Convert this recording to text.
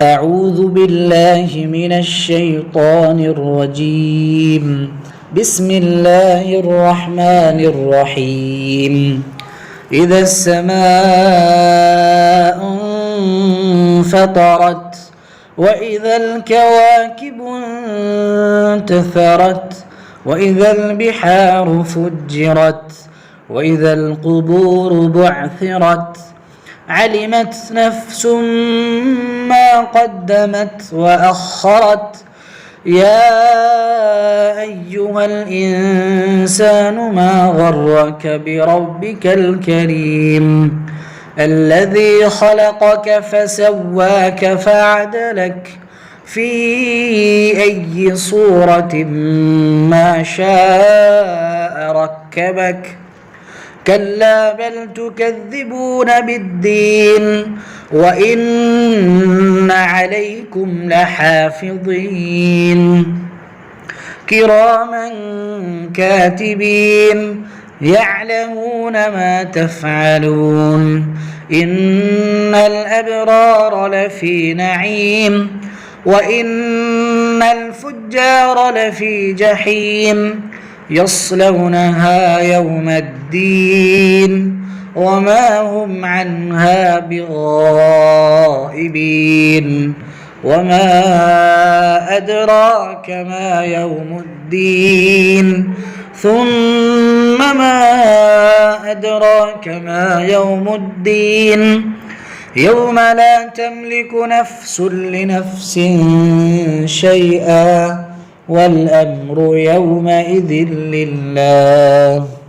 أعوذ بالله من الشيطان الرجيم. بسم الله الرحمن الرحيم. إذا السماء انفطرت وإذا الكواكب انتثرت وإذا البحار فجرت وإذا القبور بعثرت علمت نفس ما قدمت وأخرت يا أيها الإنسان ما غرك بربك الكريم الذي خلقك فسواك فعدلك في أي صورة ما شاء ركبك كلا بل تكذبون بالدين وإن عليكم لحافظين كراما كاتبين يعلمون ما تفعلون إن الأبرار لفي نعيم وإن الفجار لفي جحيم يصلونها يوم الدين وما هم عنها بغائبين وما أدراك ما يوم الدين ثم ما أدراك ما يوم الدين يوم لا تملك نفس لنفس شيئا والأمر يومئذ لله.